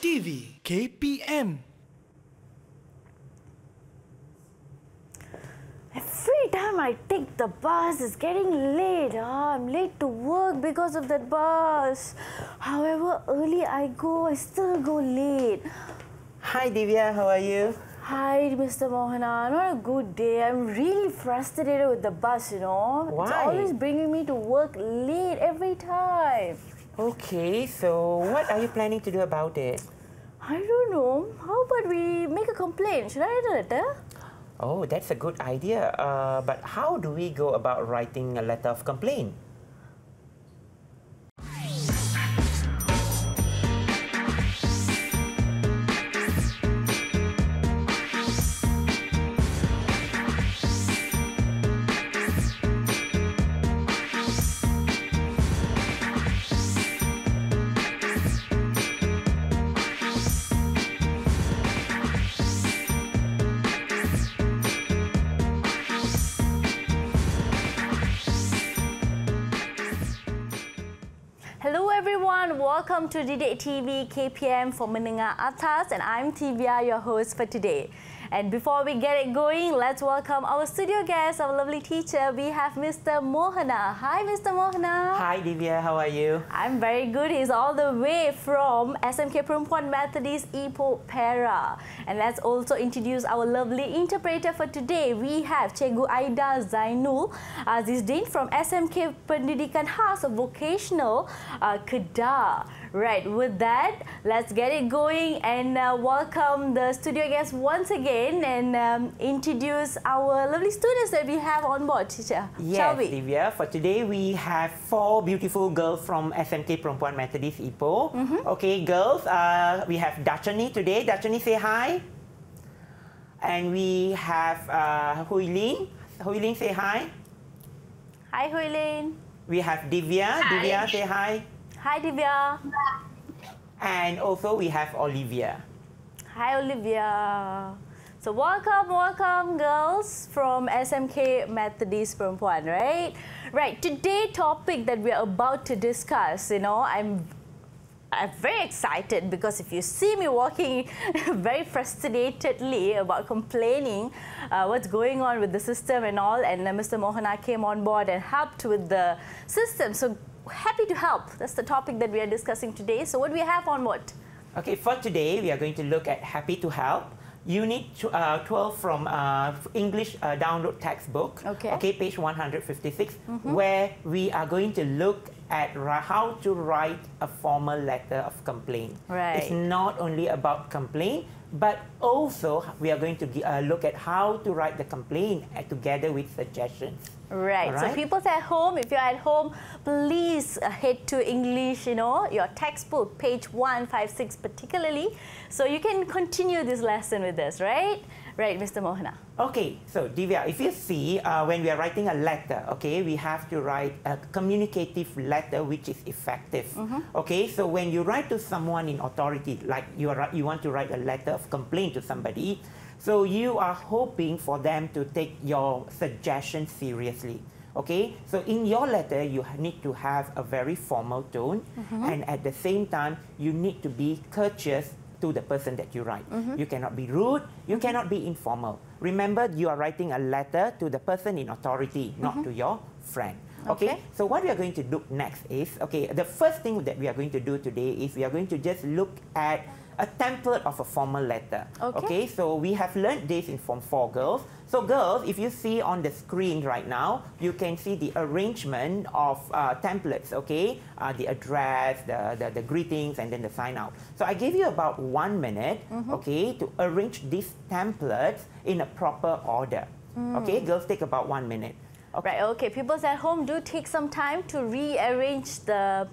EduwebTV KPM. Every time I take the bus, it's getting late. I'm late to work because of that bus. However early I go, I still go late. Hi Divya, how are you? Hi, Mr. Mohana. Not a good day. I'm really frustrated with the bus, you know. Why? It's always bringing me to work late every time. Okay, so what are you planning to do about it? I don't know. How about we make a complaint? Should I write a letter? Oh, that's a good idea. But how do we go about writing a letter of complaint? Hello everyone, welcome to EduwebTV KPM for Menengah Atas, and I'm Tivia, your host for today. And before we get it going, let's welcome our studio guest, our lovely teacher. We have Mr. Mohana. Hi, Mr. Mohana. Hi Divya, how are you? I'm very good. He's all the way from SMK Perempuan Methodist Ipoh Perak. And let's also introduce our lovely interpreter for today. We have Cikgu Aida Zainul Azizdin from SMK Pendidikan Khas Vocational Kedah. Right, with that, let's get it going and welcome the studio guests once again and introduce our lovely students that we have on board, teacher. Yes, Shall we? Divya. For today, we have 4 beautiful girls from SMK Perempuan Methodist Ipoh. Okay, girls, we have Dachani today. Dachani, say hi. And we have Huilin. Huilin, say hi. Hi, Huilin. We have Divya. Hi. Divya, say hi. Hi, Divya. And also we have Olivia. Hi, Olivia. So welcome, girls from SMK Methodist Perempuan, right? Right, today's topic that we are about to discuss, you know, I'm very excited because if you see me walking very frustratedly about complaining what's going on with the system and all, and Mr. Mohana came on board and helped with the system. So happy to help. That's the topic that we are discussing today. So what do we have on board? Okay, for today, we are going to look at Happy to Help. Unit 12 from English download textbook, okay, page 156, where we are going to look at how to write a formal letter of complaint. Right. It's not only about complaint, but also we are going to look at how to write the complaint together with suggestions. Right. So people at home, if you're at home, please head to English, you know, your textbook, page 156 particularly, so you can continue this lesson with us, right? Right, Mr. Mohana. Okay, so Divya, if you see, when we are writing a letter, okay, we have to write a communicative letter which is effective. Okay, so when you write to someone in authority, like you want to write a letter of complaint to somebody, so you are hoping for them to take your suggestion seriously. Okay, so in your letter, you need to have a very formal tone, and at the same time, you need to be courteous to the person that you write. You cannot be rude, you cannot be informal. Remember, you are writing a letter to the person in authority, not to your friend. Okay, so what we are going to do next is, okay, the first thing that we are going to do today is we are going to just look at a template of a formal letter. Okay, so we have learned this in Form 4, girls. So girls, if you see on the screen right now, you can see the arrangement of templates, okay? The address, the greetings, and then the sign out. So I gave you about 1 minute, okay, to arrange these templates in a proper order. Okay, girls, take about 1 minute. Okay. Right, okay. People at home, do take some time to rearrange the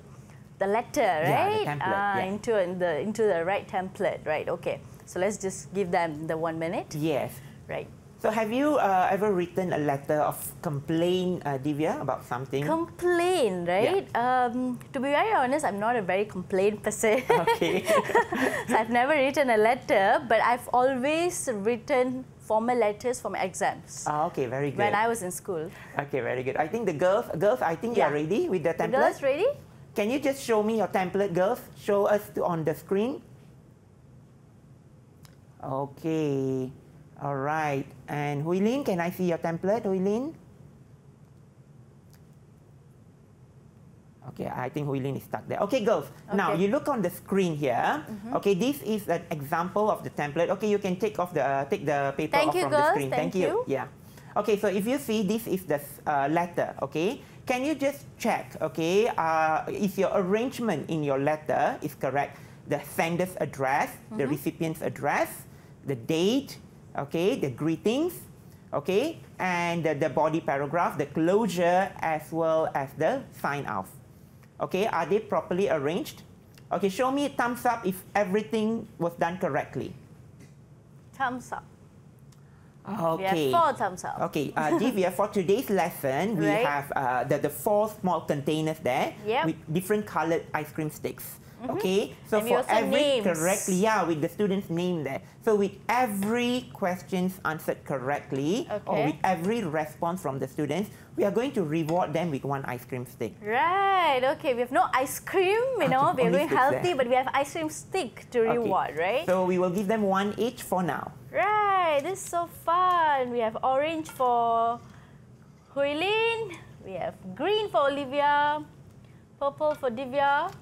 letter, right? Yeah, the template, into the right template, right? Okay. So let's just give them the 1 minute. Yes. Right. So have you ever written a letter of complaint, Divya, about something? Complain, right? Yeah. To be very honest, I'm not a very complaint person. Okay. So I've never written a letter, but I've always written formal letters for my exams. Okay, very good. When I was in school. Okay, very good. I think the girls, I think you are ready with the template. The girls ready? Can you just show me your template, girls? Show us on the screen. Okay. All right. And Huilin, can I see your template, Huilin? Okay, I think Huilin is stuck there. Okay, girls. Okay. Now, you look on the screen here. Okay, this is an example of the template. Okay, you can take the paper off from the screen. Thank you. Yeah. Okay, so if you see, this is the letter, okay? Can you just check, okay, if your arrangement in your letter is correct? The sender's address, the recipient's address, the date, okay, the greetings, okay, and the body paragraph, the closure, as well as the sign-off. Okay, are they properly arranged? Okay, show me a thumbs up if everything was done correctly. Thumbs up. Okay. We have 4 thumbs up. Okay, Divya, for today's lesson, we have the 4 small containers there with different colored ice cream sticks. Okay, so and for every names. correctly, with the student's name there. So with every questions answered correctly, or with every response from the students, we are going to reward them with 1 ice cream stick. Right, okay, we have no ice cream, you know, we're going healthy, but we have ice cream stick to reward, right? So we will give them 1 each for now. Right, this is so fun. We have orange for Huilin, we have green for Olivia, purple for Divya,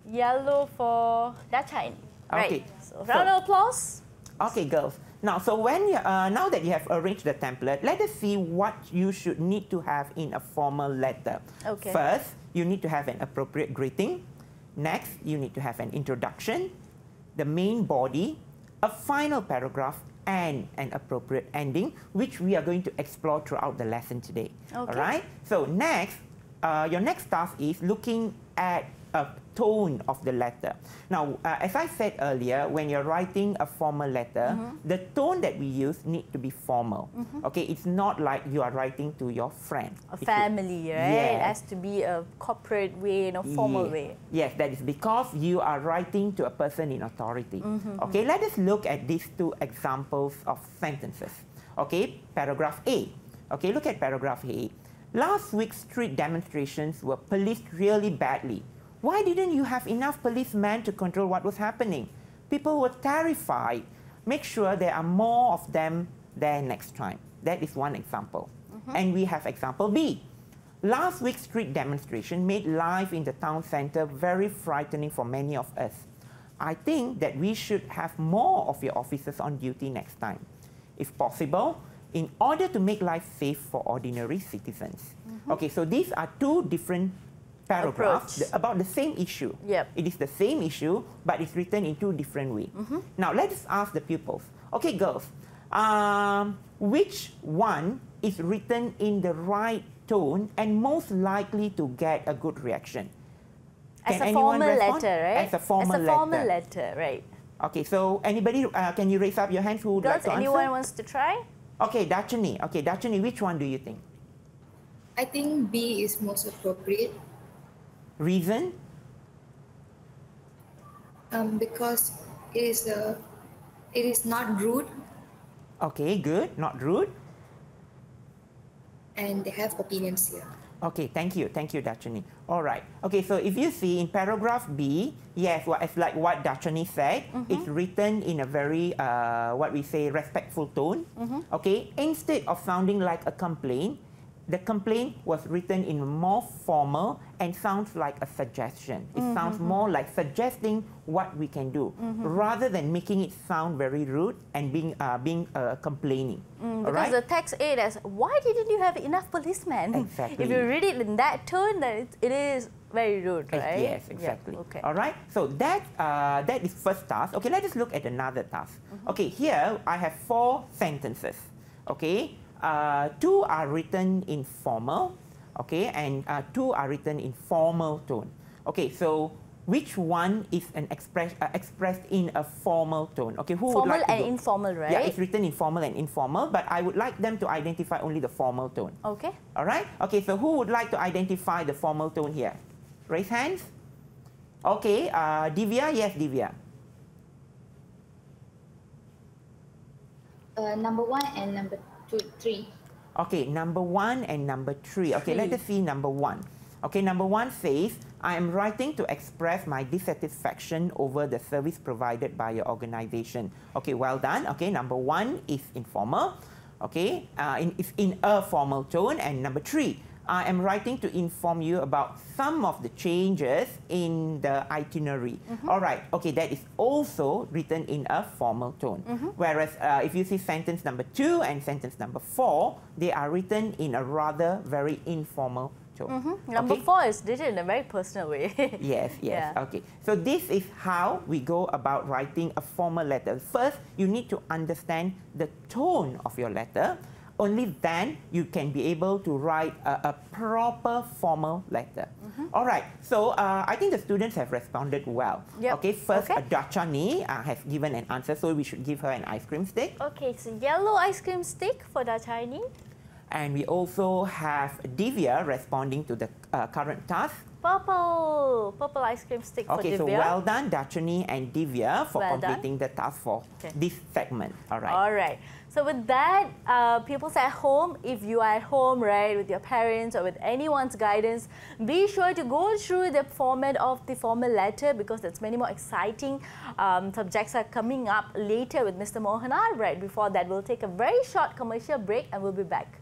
yellow for Dachan. Right. Okay. So round of applause. Okay, girls. Now, so when you, now that you have arranged the template, let us see what you should need to have in a formal letter. Okay. First, you need to have an appropriate greeting. Next, you need to have an introduction, the main body, a final paragraph, and an appropriate ending, which we are going to explore throughout the lesson today. Okay. All right? So next, your next task is looking at a tone of the letter. Now, as I said earlier, when you're writing a formal letter, the tone that we use needs to be formal. Okay, it's not like you are writing to your friend. A family, right? Yes. It has to be a corporate way, in a formal way. Yes, that is because you are writing to a person in authority. Okay, let us look at these 2 examples of sentences. Okay, paragraph A. Okay, look at paragraph A. Last week's street demonstrations were policed really badly. Why didn't you have enough policemen to control what was happening? People were terrified. Make sure there are more of them there next time. That is one example. And we have example B. Last week's street demonstration made life in the town center very frightening for many of us. I think that we should have more of your officers on duty next time, if possible, in order to make life safe for ordinary citizens. Okay, so these are 2 different paragraphs about the same issue. It is the same issue, but it's written in 2 different ways. Now, let us ask the pupils. Okay, girls, which one is written in the right tone and most likely to get a good reaction? As a formal letter, right? As a formal letter, right? Okay, so anybody, can you raise up your hands who would like to answer? Anyone wants to try? Okay, Dachani. Okay, Dachani, which one do you think? I think B is most appropriate. Reason? Because it is not rude. Okay, good. Not rude. And they have opinions here. Okay, thank you, Dachani. All right. Okay, so if you see in paragraph B, yes, it's like what Dachani said. It's written in a very, what we say, respectful tone. Okay, instead of sounding like a complaint, the complaint was written in more formal and sounds like a suggestion. It sounds more like suggesting what we can do, rather than making it sound very rude and being complaining. Because the text A is, why didn't you have enough policemen? Exactly. If you read it in that tone, then it is very rude, right? Yes, exactly. Okay. All right. So that is first task. Okay, let us look at another task. Okay, here I have 4 sentences. Okay. 2 are written in formal, okay, and 2 are written in formal tone. Okay, so which one is expressed in a formal tone? Okay, who would like to go? Formal and informal, right? Yeah, it's written in formal and informal, but I would like them to identify only the formal tone. Okay. All right. Okay, so who would like to identify the formal tone here? Raise hands. Okay, Divya. Yes, Divya. Number 1 and number 3. Okay, number 1 and number 3. Okay, let us see number 1. Okay, number 1 says, I am writing to express my dissatisfaction over the service provided by your organization. Okay, well done. Okay, number 1 is informal. Okay, it's in a formal tone. And number 3, I am writing to inform you about some of the changes in the itinerary. All right, okay, that is also written in a formal tone. Whereas if you see sentence number 2 and sentence number 4, they are written in a rather very informal tone. Number 4 is written in a very personal way. Yes. Yeah. Okay. So this is how we go about writing a formal letter. First, you need to understand the tone of your letter. Only then you can be able to write a proper formal letter. All right. So I think the students have responded well. Yep. Okay. First, Okay. Dachani has given an answer, so we should give her an ice cream stick. Okay, so yellow ice cream stick for Dachani. And we also have Divya responding to the current task. Purple ice cream stick for Okay, Divya. so well done, Dachani and Divya, for Well completing the task for this segment. All right. All right. So with that, people at home, if you are at home, right, with your parents or with anyone's guidance, be sure to go through the format of the formal letter, because there's many more exciting subjects are coming up later with Mr. Mohana. Right before that, we'll take a very short commercial break and we'll be back.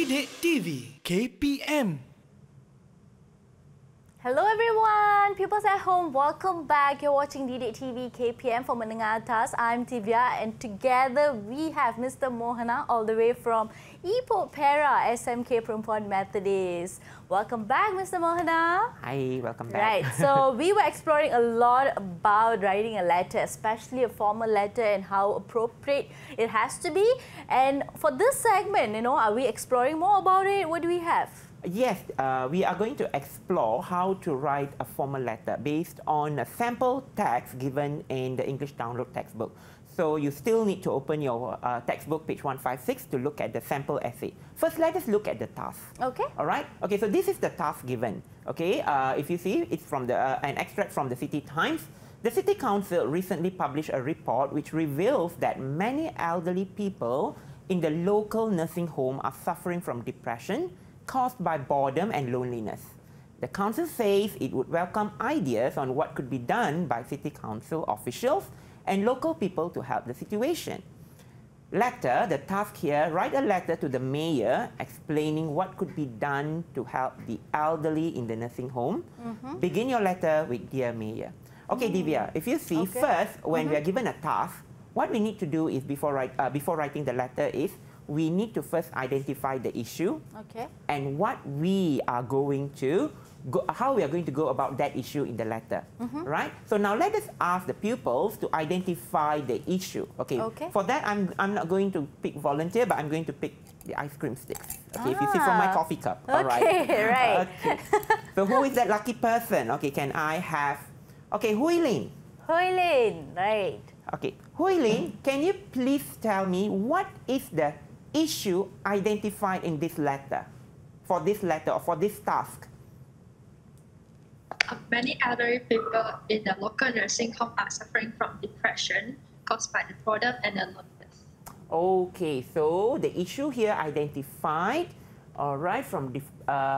EduwebTV KPM. Hello everyone, pupils at home, welcome back. You're watching EduwebTV KPM for Menengah Atas. I'm Tivya, and together we have Mr. Mohana all the way from Ipoh Perak SMK Perempuan Methodist. Welcome back, Mr. Mohana. Hi, welcome back. Right, so we were exploring a lot about writing a letter, especially a formal letter, and how appropriate it has to be. And for this segment, are we exploring more about it? What do we have? Yes, we are going to explore how to write a formal letter based on a sample text given in the English download textbook. So you still need to open your textbook, page 156, to look at the sample essay. First, let us look at the task. Okay. All right. Okay, so this is the task given. Okay, if you see, it's from an extract from the City Times. The City Council recently published a report which reveals that many elderly people in the local nursing home are suffering from depression caused by boredom and loneliness. The council says it would welcome ideas on what could be done by City Council officials and local people to help the situation. Letter, the task here, write a letter to the mayor explaining what could be done to help the elderly in the nursing home. Begin your letter with Dear Mayor. Okay, Divya, if you see, first, when we are given a task, what we need to do is before writing the letter is, we need to first identify the issue and what we are going to how we are going to go about that issue in the letter, right? So now let us ask the pupils to identify the issue. Okay. For that, I'm not going to pick volunteer, but I'm going to pick the ice cream sticks. Okay, if you see from my coffee cup. All right. Right. Okay. So who is that lucky person? Okay, can I have? Okay, Huilin. Huilin, right. Okay, Huilin, can you please tell me what is the issue identified in this letter, for this letter or for this task? Many elderly people in the local nursing home are suffering from depression caused by the boredom and the loneliness. Okay, so the issue here identified, all right, from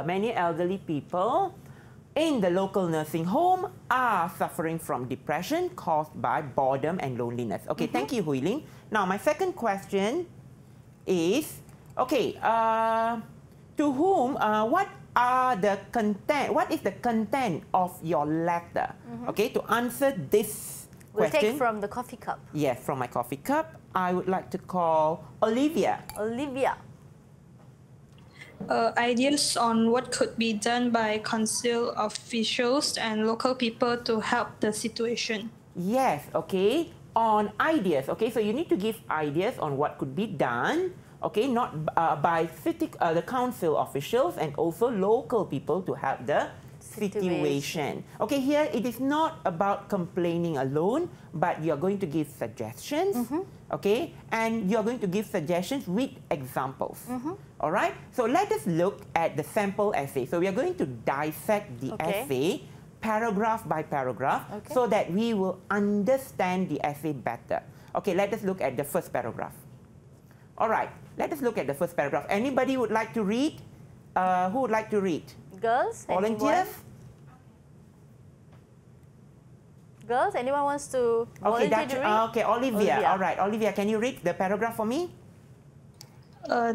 many elderly people in the local nursing home are suffering from depression caused by boredom and loneliness. Okay, thank you, Huilin. Now, my second question is, okay, to whom, what is the content of your letter? Okay, to answer this question. We'll take from the coffee cup. Yes, from my coffee cup. I would like to call Olivia. Olivia. Ideas on what could be done by council officials and local people to help the situation. Yes, okay. on ideas. Okay, so you need to give ideas on what could be done. Okay, not by the council officials and also local people to help the situation. Okay, here it is not about complaining alone, but you are going to give suggestions. Okay, and you are going to give suggestions with examples. All right, so let us look at the sample essay. So we are going to dissect the essay paragraph by paragraph so that we will understand the essay better. Okay, let us look at the first paragraph. All right, let us look at the first paragraph. Anybody would like to read? Who would like to read? Girls? Volunteers? Girls, anyone wants to volunteer to read? Okay, Olivia. All right, Olivia, can you read the paragraph for me?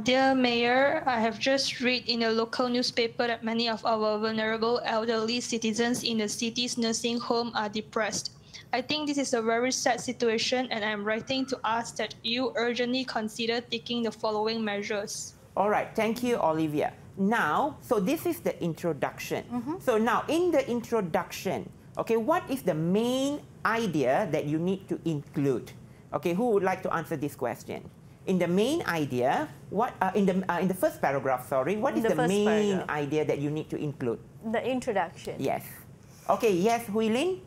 Dear Mayor, I have just read in a local newspaper that many of our vulnerable elderly citizens in the city's nursing home are depressed. I think this is a very sad situation, and I'm writing to ask that you urgently consider taking the following measures. All right, thank you, Olivia. Now, so this is the introduction. So now, in the introduction, okay, what is the main idea that you need to include? Okay, who would like to answer this question? In the main idea, what in the first paragraph, sorry, what is the main idea that you need to include? The introduction. Yes. Okay, yes, Huilin?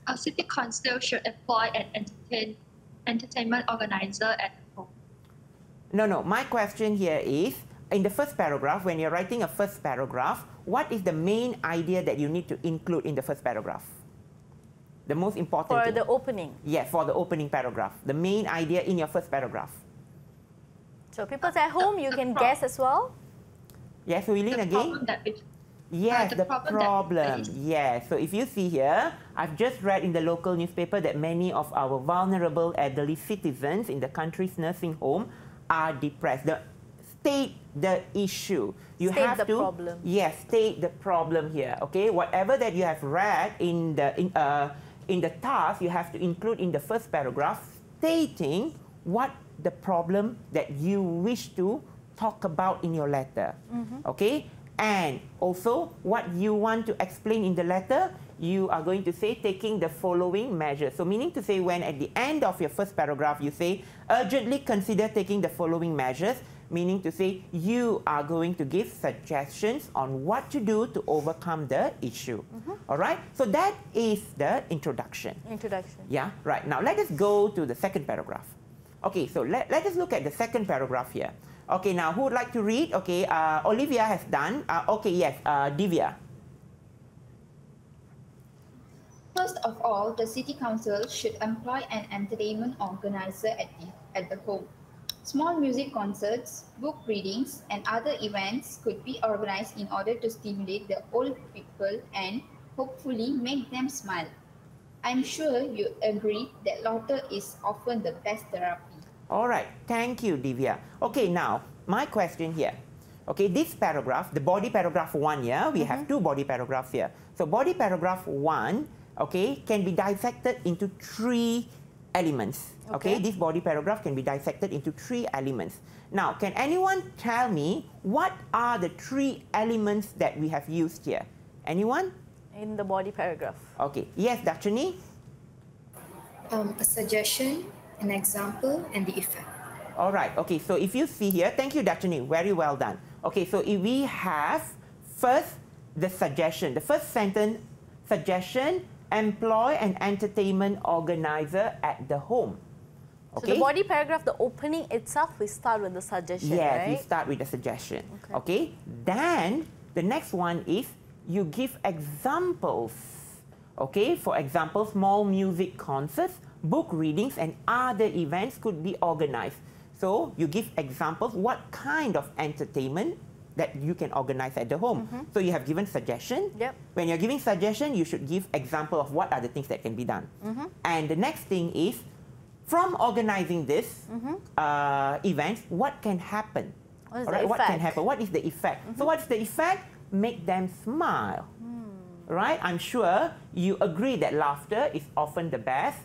A city council should employ an entertainment organizer at home. No, my question here is, in the first paragraph, when you're writing a first paragraph, what is the main idea that you need to include in the first paragraph? The most important For thing. the opening. Yes, for the opening paragraph. The main idea in your first paragraph. So people at home, you can guess as well? Yes, Huilin again? Yes, the problem. Yes, so if you see here, I've just read in the local newspaper that many of our vulnerable elderly citizens in the country's nursing home are depressed. State the issue. You have to problem. Yes, state the problem here. Okay, whatever that you have read in the task, you have to include in the first paragraph, stating what the problem that you wish to talk about in your letter. Okay, and also what you want to explain in the letter, you are going to say taking the following measures. So meaning to say, when at the end of your first paragraph you say urgently consider taking the following measures, meaning to say you are going to give suggestions on what to do to overcome the issue. All right, so that is the introduction. Yeah, right. Now let us go to the second paragraph. Okay, so let us look at the second paragraph here. Okay, now who would like to read? Okay, Olivia has done. Okay, yes, Divya. First of all, the City Council should employ an entertainment organizer at the home. Small music concerts, book readings, and other events could be organized in order to stimulate the old people and hopefully make them smile. I'm sure you agree that laughter is often the best therapy. All right, thank you, Divya. Okay, now, my question here. Okay, this paragraph, the body paragraph 1 here, we have two body paragraphs here. So body paragraph 1, okay, can be dissected into 3 elements. Okay, this body paragraph can be dissected into 3 elements. Now, can anyone tell me what are the 3 elements that we have used here? Anyone? In the body paragraph. Okay, yes, Dachani? A suggestion, an example, and the effect. All right, okay, so if you see here, thank you, Dachani, very well done. Okay, so if we have first the suggestion, the first sentence, suggestion, employ an entertainment organizer at the home. Okay? So the body paragraph, the opening itself, we start with the suggestion, yes, right? we start with the suggestion. Okay. Then the next one is you give examples. Okay, for example, small music concerts, book readings, and other events could be organized. So you give examples what kind of entertainment that you can organize at the home. So you have given suggestion. When you're giving suggestion, you should give example of what are the things that can be done. And the next thing is, from organizing this events, what can happen? What can happen? What is the effect? So what's the effect? Make them smile. Right? I'm sure you agree that laughter is often the best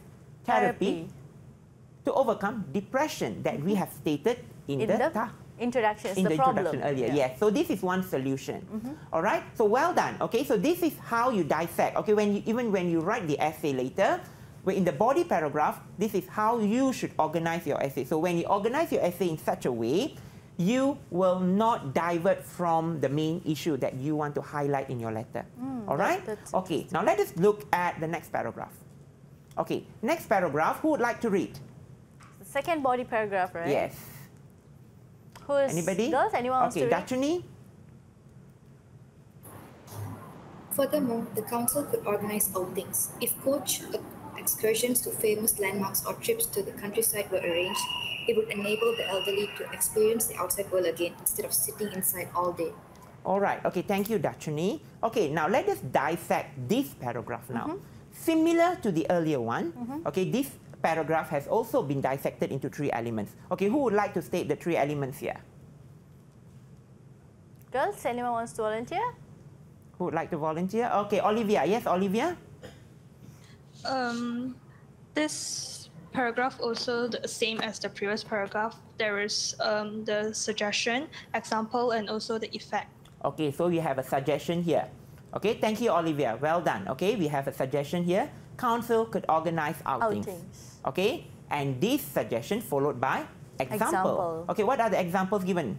therapy to overcome depression that we have stated in introduction is in the the problem. introduction earlier. Yeah. Yes. So this is one solution. All right. So well done. Okay. So this is how you dissect. Okay. Even when you write the essay later, in the body paragraph, this is how you should organize your essay. So when you organize your essay in such a way, you will not divert from the main issue that you want to highlight in your letter. All right? Okay, now let us look at the next paragraph. Okay, next paragraph, who would like to read? The second body paragraph, right? Yes. Who's Anybody? Girls? Anyone wants to Okay, read? Dachuni? Furthermore, the council could organize outings. If coach excursions to famous landmarks or trips to the countryside were arranged, it would enable the elderly to experience the outside world again instead of sitting inside all day. All right, okay, thank you, Dachuni. Okay, now let us dissect this paragraph now. Similar to the earlier one, okay, this paragraph has also been dissected into 3 elements. Okay, who would like to state the 3 elements here? Girls, anyone wants to volunteer? Who would like to volunteer? Okay, Olivia. Yes, Olivia? This paragraph also the same as the previous paragraph. There is the suggestion, example, and also the effect. Okay, so we have a suggestion here. Okay, thank you, Olivia. Well done. Okay, we have a suggestion here. Council could organize outings. Okay, and this suggestion followed by example. Okay, what are the examples given?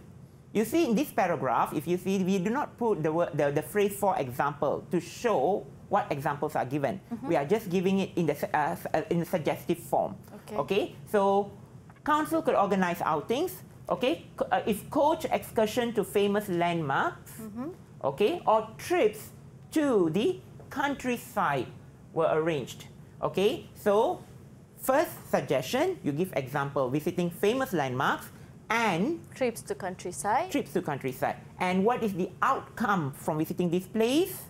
You see in this paragraph, if you see, we do not put the phrase for example to show what examples are given. We are just giving it in the suggestive form. Okay, so council could organize outings. Okay, if coach excursion to famous landmarks, okay, or trips to the countryside were arranged. Okay, so first suggestion, you give example, visiting famous landmarks and trips to countryside. Trips to countryside. And what is the outcome from visiting this place?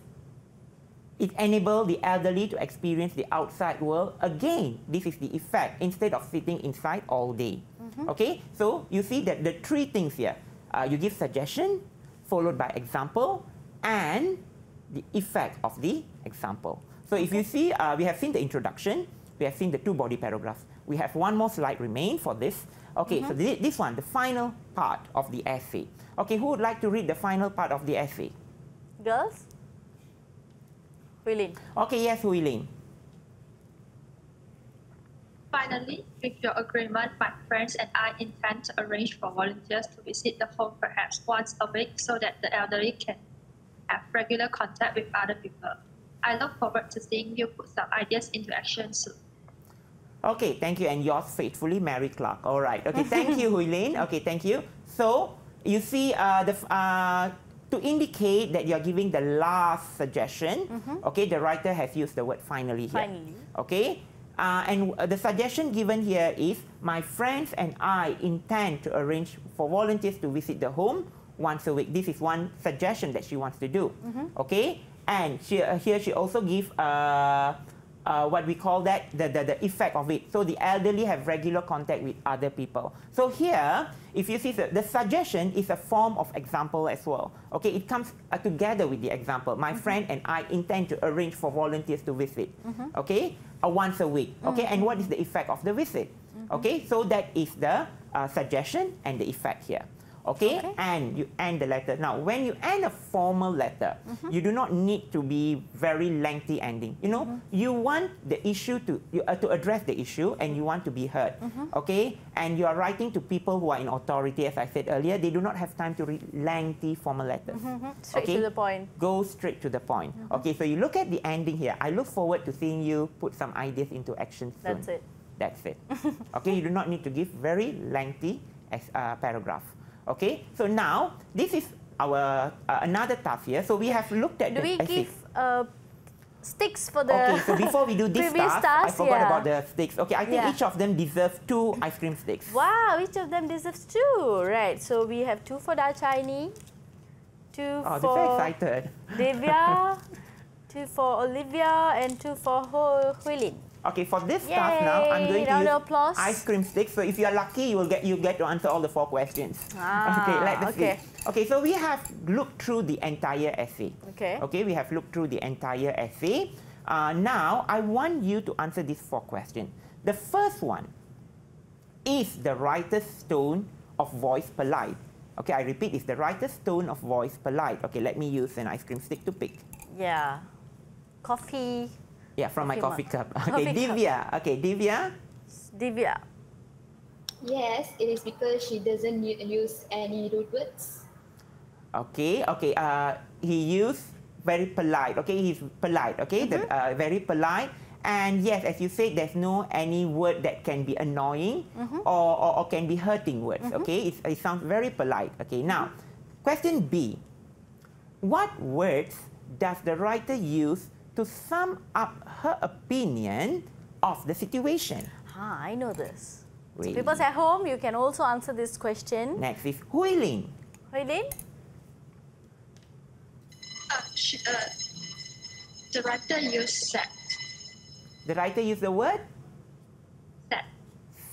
It enables the elderly to experience the outside world again. This is the effect, instead of sitting inside all day. Okay, so you see that the 3 things here. You give suggestion, followed by example, and the effect of the example. So if you see, we have seen the introduction, we have seen the 2 body paragraphs. We have one more slide remain for this. Okay, so this one, the final part of the essay. Okay, who would like to read the final part of the essay? Girls? Huilin. Okay, yes, Huilin. Finally, with your agreement, my friends and I intend to arrange for volunteers to visit the home perhaps once a week so that the elderly can have regular contact with other people. I look forward to seeing you put some ideas into action soon. Okay, thank you. And yours faithfully, Mary Clark. All right. Okay, thank you, Huilin. Okay, thank you. So, you see, to indicate that you're giving the last suggestion, okay, the writer has used the word finally here. Finally. Okay, and the suggestion given here is, my friends and I intend to arrange for volunteers to visit the home once a week. This is one suggestion that she wants to do. Okay, and here she also gives what we call that, the effect of it. So the elderly have regular contact with other people. So here, if you see, the suggestion is a form of example as well. Okay, it comes together with the example. My friend and I intend to arrange for volunteers to visit. Okay, once a week. Okay, and what is the effect of the visit? Okay, so that is the suggestion and the effect here. Okay, and you end the letter. Now, when you end a formal letter, you do not need to be very lengthy ending. You know, you want the issue to address the issue, and you want to be heard. Okay, and you are writing to people who are in authority, as I said earlier. They do not have time to read lengthy formal letters. Straight to the point. Go straight to the point. Okay, so you look at the ending here. I look forward to seeing you put some ideas into action soon. That's it. That's it. Okay, you do not need to give very lengthy paragraph. Okay, so now this is our another task here. So we have looked at Do we give sticks for the Okay, so before we do this task, I forgot about the sticks. Okay, I think each of them deserves 2 ice cream sticks. Wow, each of them deserves 2. Right, so we have 2 for Dachani, 2 Oh, for they're very excited. Divya, 2 for Olivia, and 2 for Huilin. Okay, for this task now, I'm going to Round of use applause. ice cream sticks. So if you are lucky, you get to answer all the 4 questions. Okay, let's see. Okay, so we have looked through the entire essay. Okay, we have looked through the entire essay. Now, I want you to answer these 4 questions. The first one, is the writer's tone of voice polite? Okay, I repeat, is the writer's tone of voice polite? Okay, let me use an ice cream stick to pick. Yeah. Coffee. Yeah, from my coffee cup. Okay, Coffee cup. Divya. Okay, Divya. Divya. Yes, it is because she doesn't use any rude words. Okay, okay. He used very polite. Okay, he's polite. Okay, very polite. And yes, as you said, there's no any word that can be annoying or can be hurting words. Okay, it sounds very polite. Okay, now, question B. What words does the writer use to sum up her opinion of the situation? I know this. So Really? people at home, you can also answer this question. Next is Huilin. Huilin? The writer used sad. The writer used the word? Sad.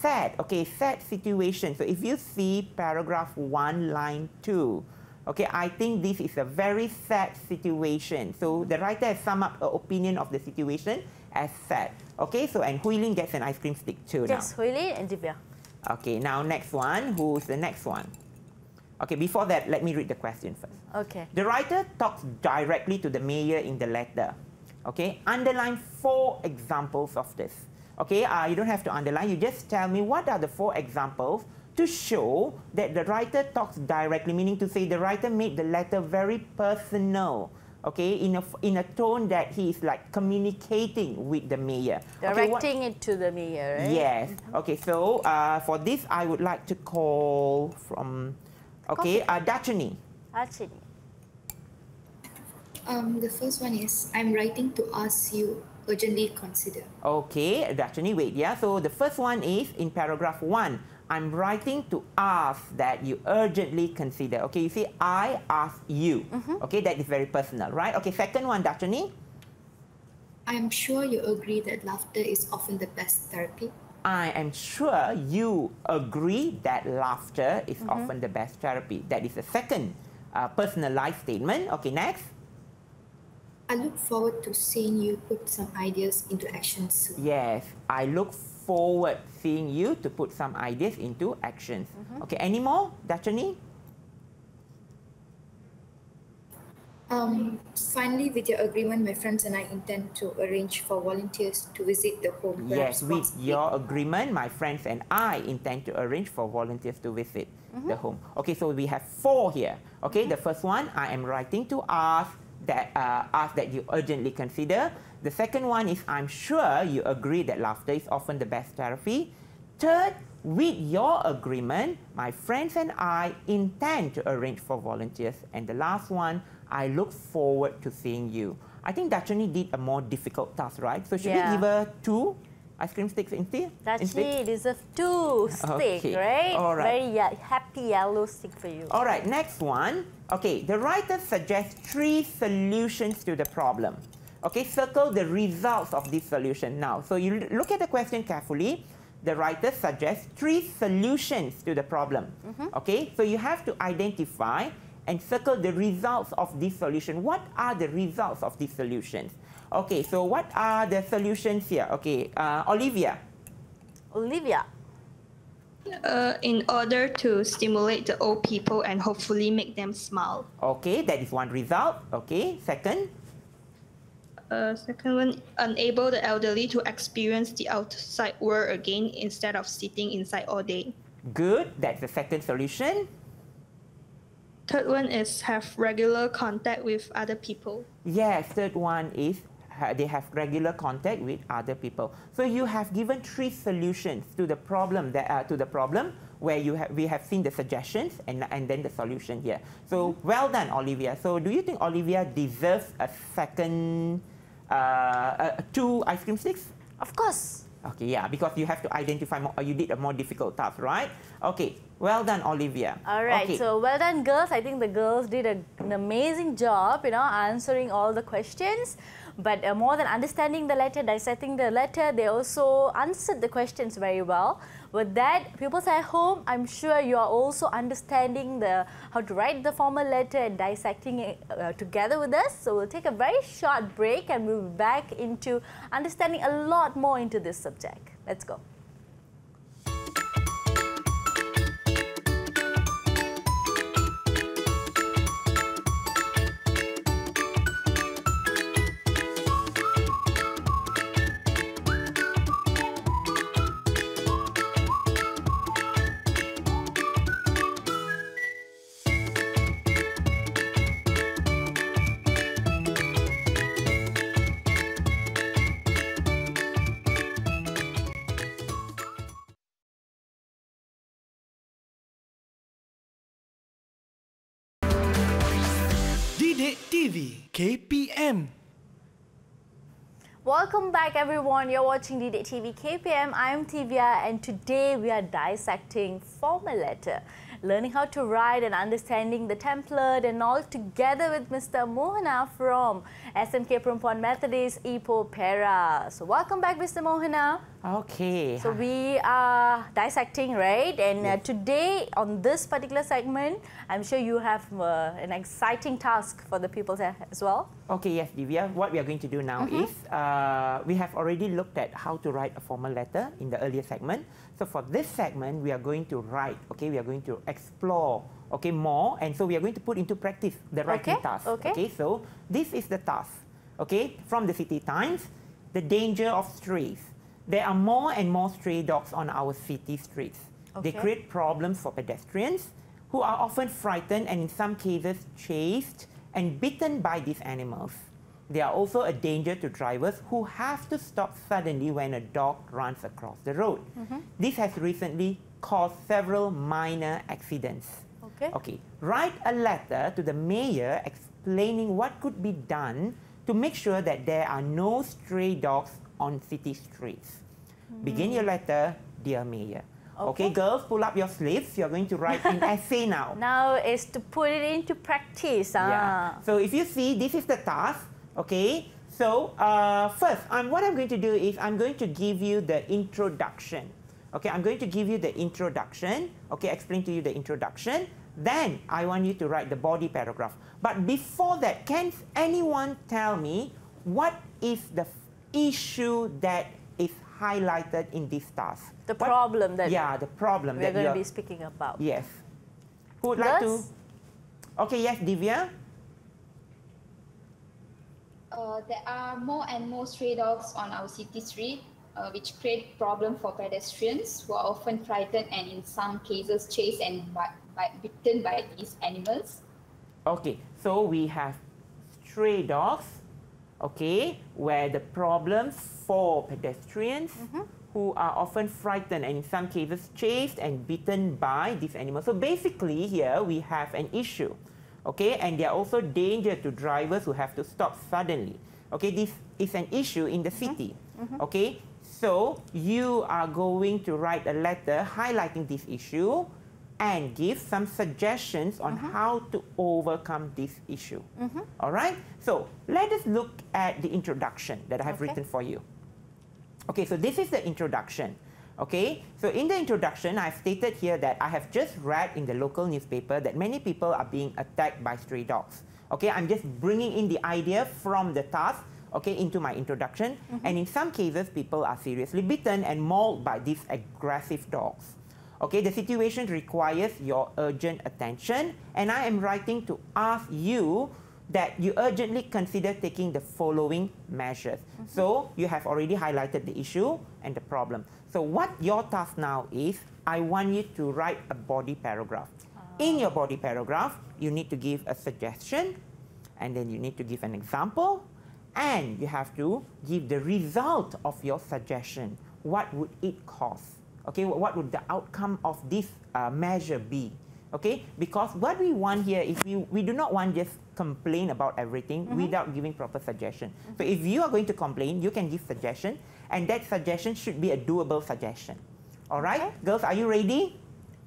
Sad. Okay, sad situation. So if you see paragraph 1, line 2, okay, I think this is a very sad situation. So the writer has summed up her opinion of the situation as sad. Okay, so and Huilin gets an ice cream stick too now. Yes, Huilin and Divya. Okay, now next one. Who's the next one? Okay, before that, let me read the question first. Okay. The writer talks directly to the mayor in the letter. Okay, underline 4 examples of this. Okay, you don't have to underline. You just tell me what are the 4 examples to show that the writer talks directly, meaning to say the writer made the letter very personal. Okay, in a tone that he is like communicating with the mayor. Directing it to the mayor, right? Yes. Okay, so for this, I would like to call from, okay, Dachini. Dachini. The first one is, I'm writing to ask you urgently consider. Okay, Dachini, wait, yeah. So the first one is in paragraph 1. I'm writing to ask that you urgently consider. Okay, you see, I ask you. Okay, that is very personal, right? Okay, second one, Dachini. I am sure you agree that laughter is often the best therapy. I am sure you agree that laughter is often the best therapy. That is the second personalized statement. Okay, next. I look forward to seeing you put some ideas into action soon. Yes, I look forward seeing you to put some ideas into actions. Okay, any more, Dachini? Finally, with your agreement, my friends and I intend to arrange for volunteers to visit the home. Yes, with your agreement, my friends and I intend to arrange for volunteers to visit the home. Okay, so we have 4 here. Okay, the first one, I am writing to ask that you urgently consider. The second one is, I'm sure you agree that laughter is often the best therapy. Third, with your agreement, my friends and I intend to arrange for volunteers. And the last one, I look forward to seeing you. I think Dachini did a more difficult task, right? So should we give her 2 ice cream sticks instead? Dachini deserves 2 sticks, right? All right. Very happy yellow stick for you. All right, next one. Okay, the writer suggests 3 solutions to the problem. Okay, circle the results of this solution now. So you look at the question carefully. The writer suggests 3 solutions to the problem. Okay, so you have to identify and circle the results of this solution. What are the results of these solutions? Okay, so what are the solutions here? Okay, Olivia. Olivia. In order to stimulate the old people and hopefully make them smile. Okay, that is one result. Okay, second. Second one, enable the elderly to experience the outside world again instead of sitting inside all day. Good, that's the second solution. Third one is have regular contact with other people. Yes, third one is they have regular contact with other people. So you have given 3 solutions to the problem where we have seen the suggestions and then the solution here. So well done, Olivia. So do you think Olivia deserves a second 2 ice cream sticks? Of course. Okay, yeah, because you have to identify more, you did a more difficult task, right? Okay, well done, Olivia. All right, okay. So well done, girls. I think the girls did an amazing job, answering all the questions. But more than understanding the letter, dissecting the letter, they also answered the questions very well. With that, pupils at home, I'm sure you are also understanding how to write the formal letter and dissecting it together with us. So we'll take a very short break and we'll be back into understanding a lot more into this subject. Let's go. EduwebTV KPM. Welcome back everyone, you're watching EduwebTV KPM. I'm Tivia and today we are dissecting formal letter, learning how to write and understanding the template and all together with Mr. Mohana from SMK Perempuan Methodist Ipoh Perak. So welcome back Mr. Mohana. Okay. So we are dissecting, right? And Yes. today on this particular segment, I'm sure you have an exciting task for the people there as well. Okay, yes, Divya. What we are going to do now is we have already looked at how to write a formal letter in the earlier segment. So for this segment, we are going to write, okay, we are going to explore, okay, more. And so we are going to put into practice the writing task. Okay, so this is the task, okay, from the City Times, the danger of strays. There are more and more stray dogs on our city streets. They create problems for pedestrians who are often frightened and in some cases chased and bitten by these animals. They are also a danger to drivers who have to stop suddenly when a dog runs across the road. This has recently caused several minor accidents. Okay. Write a letter to the mayor explaining what could be done to make sure that there are no stray dogs on city streets. Begin your letter, dear mayor. Okay, girls, pull up your sleeves. You're going to write an essay now. Now is to put it into practice. Yeah. So if you see, this is the task. Okay. So first, what I'm going to do is I'm going to give you the introduction. Okay, I'm going to give you the introduction. Okay, explain to you the introduction. Then I want you to write the body paragraph. But before that, can anyone tell me what is the issue that is highlighted in this task? The problem that the problem we're going to be speaking about. Yes. Who would like to? Okay, yes, Divya. There are more and more stray dogs on our city street, which create problem for pedestrians who are often frightened and in some cases chased and bitten by these animals. Okay, so we have stray dogs, okay, where the problems for pedestrians who are often frightened and in some cases chased and bitten by these animals. So basically here we have an issue, okay, and there are also danger to drivers who have to stop suddenly. Okay, this is an issue in the city. Okay, so you are going to write a letter highlighting this issue and give some suggestions on how to overcome this issue. All right? So let us look at the introduction that I have written for you. Okay, so this is the introduction. Okay, so in the introduction, I've stated here that I have just read in the local newspaper that many people are being attacked by stray dogs. Okay, I'm just bringing in the idea from the task, okay, into my introduction. And in some cases, people are seriously bitten and mauled by these aggressive dogs. Okay, the situation requires your urgent attention, and I am writing to ask you that you urgently consider taking the following measures. So you have already highlighted the issue and the problem. So what your task now is, I want you to write a body paragraph. In your body paragraph, you need to give a suggestion, and then you need to give an example, and you have to give the result of your suggestion. What would it cause? Okay, what would the outcome of this measure be? Okay, because what we want here is we do not want just complain about everything without giving proper suggestion. So if you are going to complain, you can give suggestion, and that suggestion should be a doable suggestion. All right, girls, are you ready?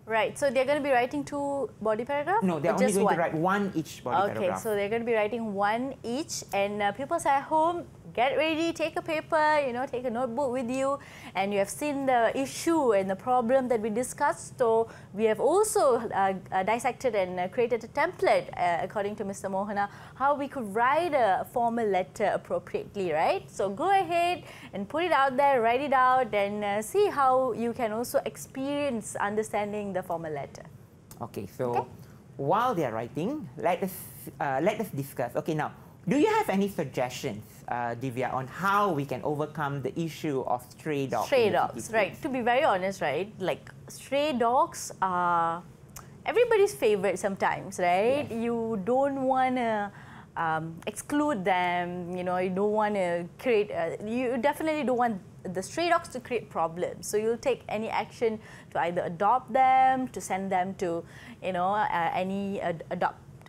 Right, so they're going to be writing 2 body paragraphs? No, they're only going to write 1 each body paragraph. Okay, so they're going to be writing 1 each, and people at home, get ready, take a paper, take a notebook with you, and you have seen the issue and the problem that we discussed. So we have also dissected and created a template, according to Mr. Mohana, how we could write a formal letter appropriately, right? So go ahead and put it out there, write it out, and see how you can also experience understanding the formal letter. Okay, so while they are writing, let us discuss. Okay, now, do you have any suggestions, Divya, on how we can overcome the issue of stray dogs? Stray dogs, right. To be very honest, right, like stray dogs are everybody's favorite sometimes, right? Yes. You don't want to exclude them, you don't want to create, you definitely don't want the stray dogs to create problems. So you'll take any action to either adopt them, to send them to, any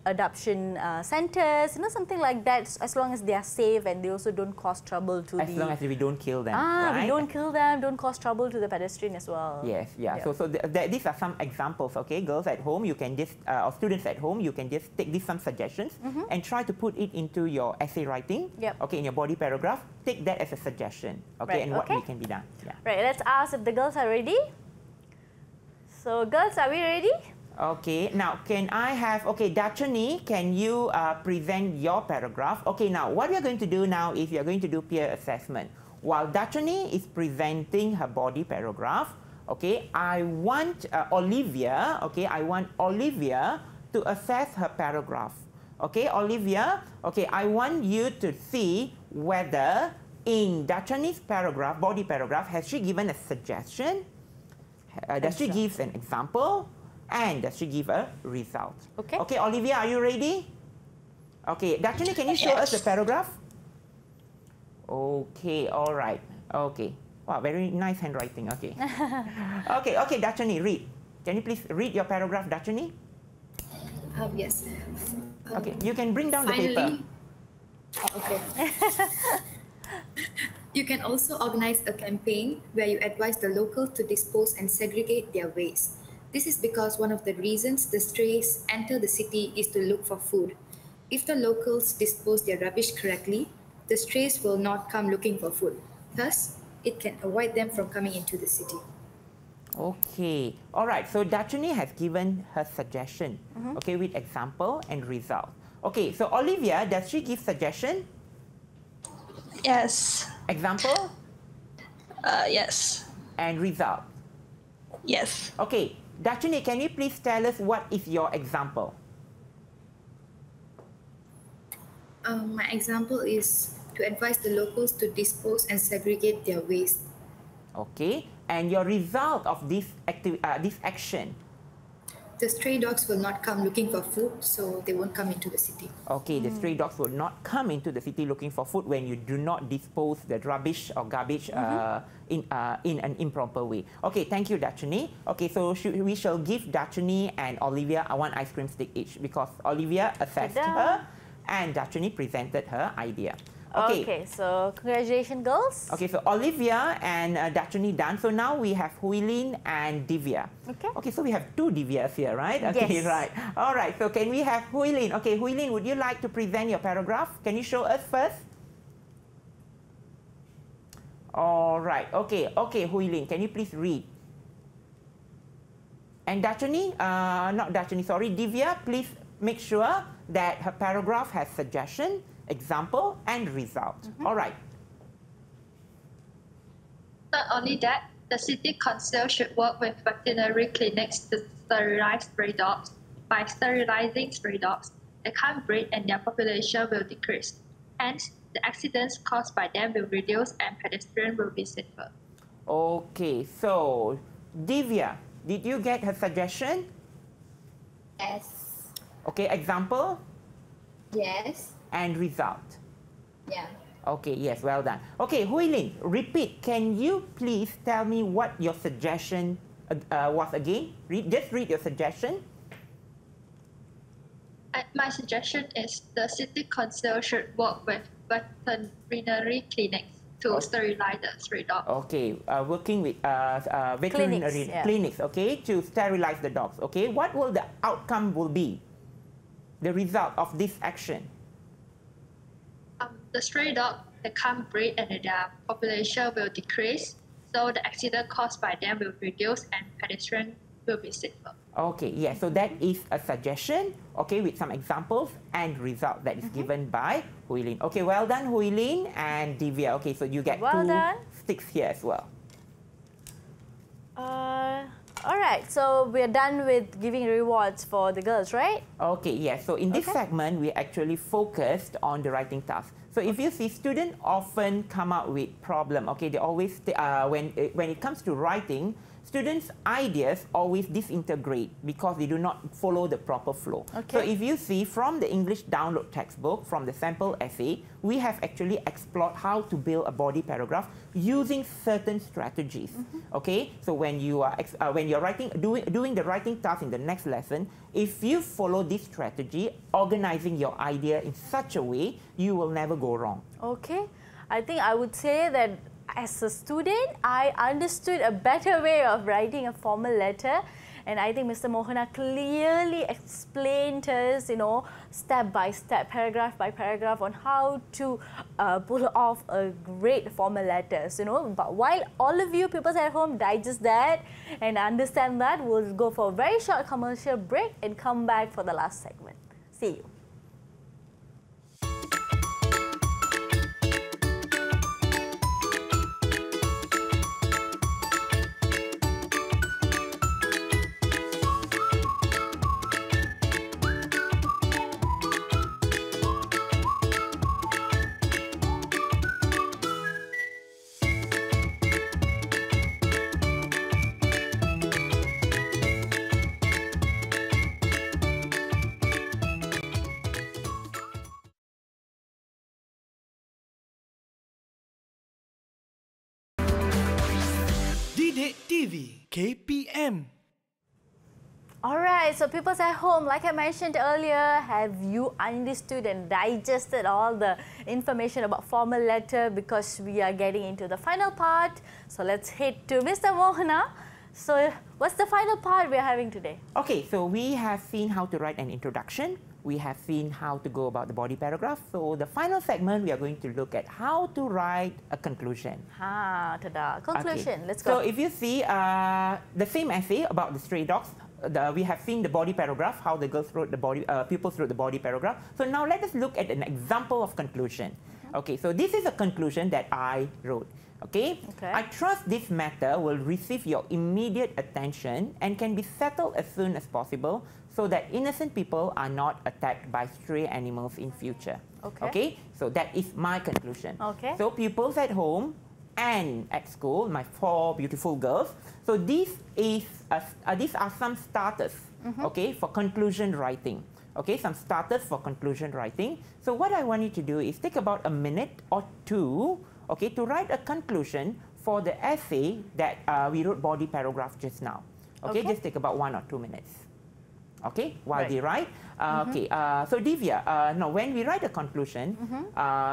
adoption centers, something like that, as long as they are safe and they also don't cause trouble to as long as we don't kill them, right? We don't kill them, don't cause trouble to the pedestrian as well. Yes, yeah. So these are some examples, okay? Girls at home, you can just, or students at home, you can just take these some suggestions and try to put it into your essay writing, okay, in your body paragraph. Take that as a suggestion, okay, and what can be done. Yeah. Right, let's ask if the girls are ready. So, girls, are we ready? Okay, now can I have, okay, Dachani, can you present your paragraph? Okay, now what we are going to do now is we are going to do peer assessment. While Dachani is presenting her body paragraph, okay, I want Olivia, okay, I want Olivia to assess her paragraph. Okay, Olivia, okay, I want you to see whether in Dachani's paragraph, body paragraph, has she given a suggestion? Does she give an example? And does she give a result? Okay. Okay, Olivia, are you ready? Okay, Dachani, can you show us the paragraph? Okay, all right. Okay. Wow, very nice handwriting. Okay. Okay, Dachani, read. Can you please read your paragraph, Dachani? Yes. Okay, you can bring down the paper. Okay. You can also organize a campaign where you advise the locals to dispose and segregate their waste. This is because one of the reasons the strays enter the city is to look for food. If the locals dispose their rubbish correctly, the strays will not come looking for food. Thus, it can avoid them from coming into the city. Okay, all right. So Dachani has given her suggestion, okay, with example and result. Okay, so Olivia, does she give suggestion? Yes. Example? Yes. And result? Yes. Okay, Dachani, can you please tell us what is your example? My example is to advise the locals to dispose and segregate their waste. Okay, and your result of this action? The stray dogs will not come looking for food, so they won't come into the city. Okay, the stray dogs will not come into the city looking for food when you do not dispose the rubbish or garbage in an improper way. Okay, thank you, Dachani. Okay, so we shall give Dachani and Olivia one ice cream stick each because Olivia assessed her and Dachani presented her idea. Okay, so congratulations, girls. Okay, so Olivia and Dachani done. So now we have Huilin and Divya. Okay, so we have two Divyas here, right? Okay, yes. Right. All right, so can we have Huilin? Okay, Huilin, would you like to present your paragraph? Can you show us first? All right, okay, Huilin, can you please read? And Dachani, not Dachani, sorry, Divya, please make sure that her paragraph has suggestion, example, and result. All right. Not only that, the city council should work with veterinary clinics to sterilize stray dogs. By sterilizing stray dogs, they can't breed and their population will decrease. Hence, the accidents caused by them will reduce and pedestrians will be safer. Okay, so Divya, did you get her suggestion? Yes. Okay, example? Yes. And result? Yeah. Okay, yes, well done. Okay, Huilin, repeat. Can you please tell me what your suggestion was again? Just read your suggestion. My suggestion is the city council should work with veterinary clinics to sterilize the stray dogs. Okay, working with veterinary clinics, okay, to sterilize the dogs. Okay, what will the outcome will be? The result of this action? The stray dog, they can't breed and their population will decrease, so the accident caused by them will reduce and pedestrians will be safer. Okay, yes, so that is a suggestion, okay, with some examples and result that is given by Huilin. Okay, well done, Huilin and Divya. Okay, so you get two sticks here as well. All right, so we're done with giving rewards for the girls, right? Okay, yes. So in this segment, we actually focused on the writing task. So if you see, students often come out with problem. Okay, they always when it comes to writing, students' ideas always disintegrate because they do not follow the proper flow. So if you see from the English download textbook, from the sample essay, we have actually explored how to build a body paragraph using certain strategies. Okay, so when you are doing the writing task in the next lesson, if you follow this strategy, organizing your idea in such a way, you will never go wrong. Okay, I think I would say that as a student, I understood a better way of writing a formal letter, and I think Mr. Mohana clearly explained us, step by step, paragraph by paragraph, on how to pull off a great formal letters. But while all of you people at home digest that and understand that, we'll go for a very short commercial break and come back for the last segment. See you. EduwebTV KPM. Alright, so people at home, like I mentioned earlier, have you understood and digested all the information about formal letter, because we are getting into the final part. So let's head to Mr. Mohana. So what's the final part we are having today? Okay, so we have seen how to write an introduction. We have seen how to go about the body paragraph. So the final segment, we are going to look at how to write a conclusion. Tada. Conclusion, okay. Let's go. So if you see the same essay about the stray dogs, we have seen the body paragraph, how the girls wrote the body, pupils wrote the body paragraph. So now let us look at an example of conclusion. Okay, so this is a conclusion that I wrote. Okay? I trust this matter will receive your immediate attention and can be settled as soon as possible, so that innocent people are not attacked by stray animals in future. Okay? So that is my conclusion. So pupils at home and at school, my 4 beautiful girls. So these are some starters, okay, for conclusion writing. Okay, some starters for conclusion writing. So what I want you to do is take about a minute or two, okay, to write a conclusion for the essay that we wrote body paragraph just now. Okay, just take about 1 or 2 minutes. Okay, while they write. So Divya, now when we write a conclusion,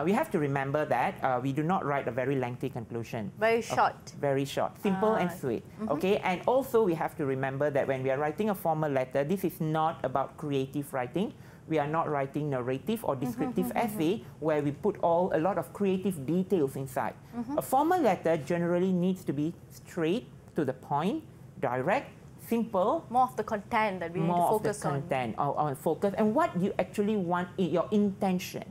we have to remember that we do not write a very lengthy conclusion. Very short. Very short, simple and sweet. Okay, and also we have to remember that when we are writing a formal letter, this is not about creative writing. We are not writing narrative or descriptive essay where we put a lot of creative details inside. A formal letter generally needs to be straight to the point, direct, simple. More of the content that we need to focus on. More of the content, on focus, and what you actually want, your intention.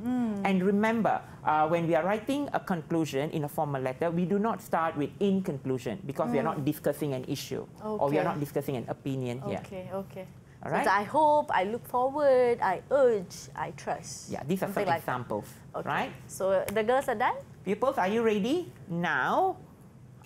And remember, when we are writing a conclusion in a formal letter, we do not start with in conclusion, because we are not discussing an issue, or we are not discussing an opinion here. Okay. All right? So I hope, I look forward, I urge, I trust. Yeah, these are some examples, right? So the girls are done? Pupils, are you ready? Now,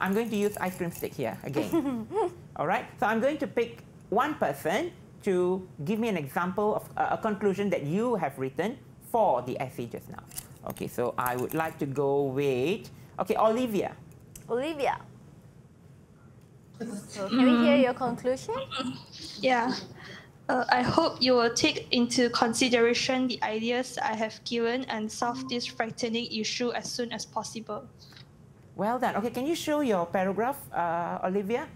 I'm going to use ice cream stick here again. All right, so I'm going to pick one person to give me an example of a conclusion that you have written for the essay just now. Okay, so I would like to go with, Olivia. Olivia. So can we hear your conclusion? Yeah. I hope you will take into consideration the ideas I have given and solve this frightening issue as soon as possible. Well done. Okay, can you show your paragraph, Olivia?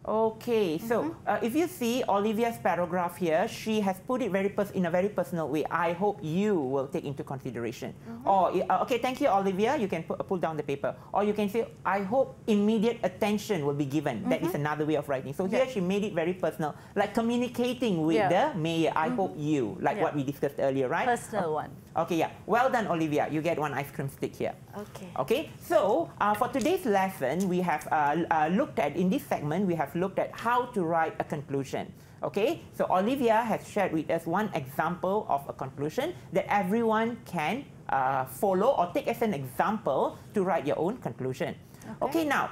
Okay, so if you see Olivia's paragraph here, she has put it in a very personal way. I hope you will take into consideration. Or, okay, thank you, Olivia. You can pull down the paper. Or you can say, I hope immediate attention will be given. That is another way of writing. So here she made it very personal, like communicating with the mayor. I hope you, like what we discussed earlier, right? Personal one. Okay, yeah. Well done, Olivia. You get one ice cream stick here. Okay. Okay, so for today's lesson, we have looked at, in this segment, we have looked at how to write a conclusion. Okay, so Olivia has shared with us one example of a conclusion that everyone can follow or take as an example to write your own conclusion. Okay, now,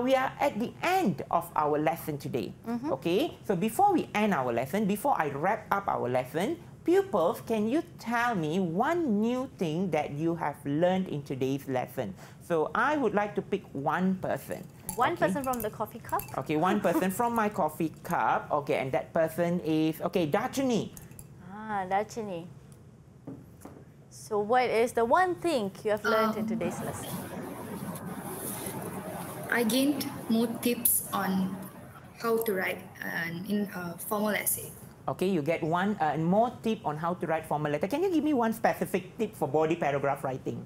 we are at the end of our lesson today. Okay, so before we end our lesson, before I wrap up our lesson, pupils, can you tell me one new thing that you have learned in today's lesson? So I would like to pick one person. One person from the coffee cup. Okay, one person from my coffee cup. Okay, and that person is, okay, Dachini. Ah, Dachini. So what is the one thing you have learned in today's lesson? I gained more tips on how to write in a formal essay. Okay, you get one more tip on how to write formal letter. Can you give me one specific tip for body paragraph writing?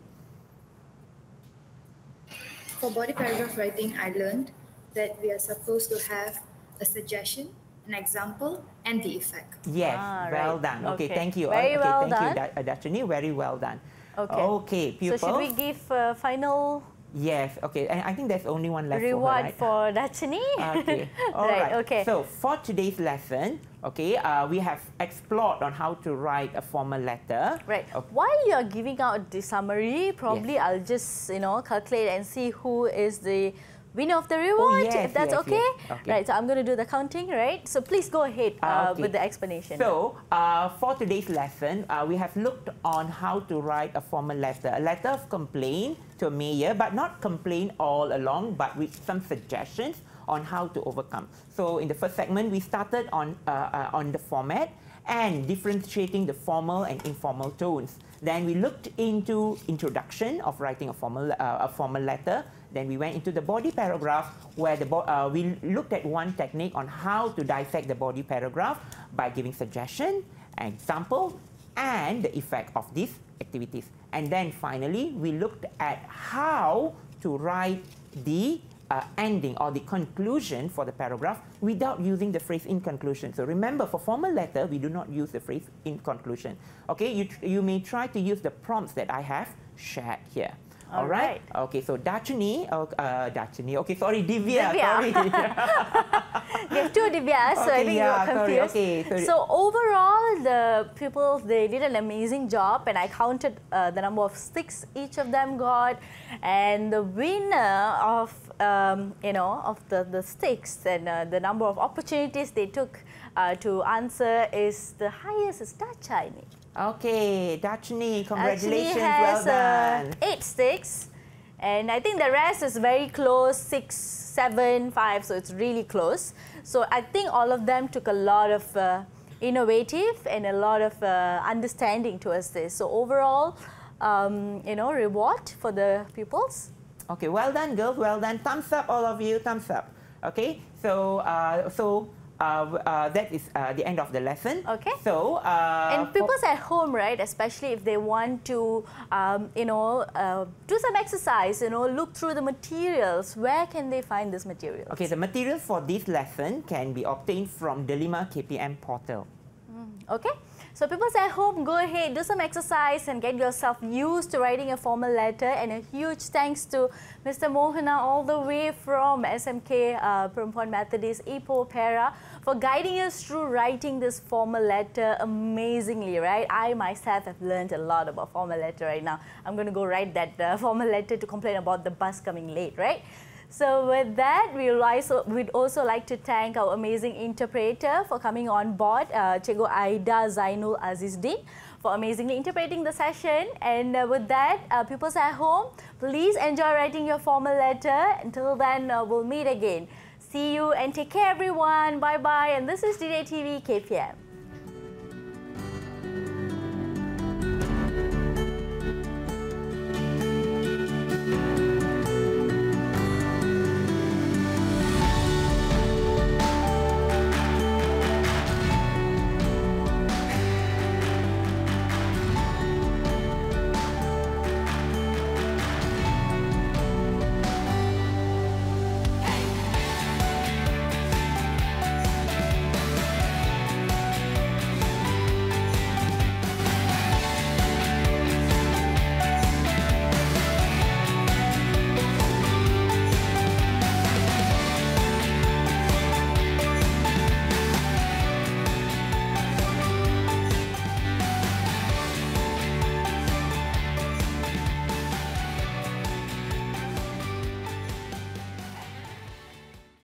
For body paragraph writing, I learned that we are supposed to have a suggestion, an example, and the effect. Yes, well right. done. Okay, Okay. thank you. Very well done. Thank you, Dachini. Very well done. Okay. Okay, pupils. So should we give a final Yes, okay. And I think there's only one left reward for her, right? for Dachini? Okay, all Right, right. okay. So for today's lesson, okay, we have explored on how to write a formal letter. Right. Okay. While you're giving out the summary, probably Yes. I'll just, calculate and see who is the winner of the reward, yes, if that's yes, okay? yes. Okay. Right, so I'm going to do the counting, right? So please go ahead Okay. with the explanation. So, for today's lesson, we have looked on how to write a formal letter. A letter of complaint to a mayor, but not complaint all along, but with some suggestions on how to overcome. So, in the first segment, we started on the format and differentiating the formal and informal tones. Then we looked into introduction of writing a formal letter. Then we went into the body paragraph, where we looked at one technique on how to dissect the body paragraph by giving suggestion, example, and the effect of these activities. And then finally, we looked at how to write the ending or the conclusion for the paragraph without using the phrase in conclusion. So remember, for formal letter, we do not use the phrase in conclusion. Okay, you may try to use the prompts that I have shared here. All right. Okay, so Dachini, okay, sorry, Divya. Sorry. There's two Divyas, so I think you're confused. Sorry. So overall, the pupils, they did an amazing job, and I counted the number of sticks each of them got, and the winner of of the sticks and the number of opportunities they took to answer is the highest is Dachini. Okay, Dachini, congratulations, Actually has, well done. 8 sticks, and I think the rest is very close, 6, 7, 5, so it's really close. So I think all of them took a lot of innovative and a lot of understanding towards this. So overall, reward for the pupils. Okay, well done, girls, well done. Thumbs up, all of you, thumbs up. Okay, so that is the end of the lesson. Okay. So, and pupils at home, right, especially if they want to, do some exercise, look through the materials, where can they find this material? Okay, the materials for this lesson can be obtained from the Lima KPM portal. Okay. So pupils at home, go ahead, do some exercise and get yourself used to writing a formal letter. And a huge thanks to Mr. Mohana all the way from SMK Perempuan Methodist Ipoh Perak for guiding us through writing this formal letter amazingly, right? I myself have learned a lot about formal letter right now. I'm going to go write that formal letter to complain about the bus coming late, right? So with that, we'd also like to thank our amazing interpreter for coming on board, Cikgu Aida Zainul Azizdin, for amazingly interpreting the session. And with that, pupils at home, please enjoy writing your formal letter. Until then, we'll meet again. See you and take care, everyone. Bye-bye. And this is EduwebTV KPM.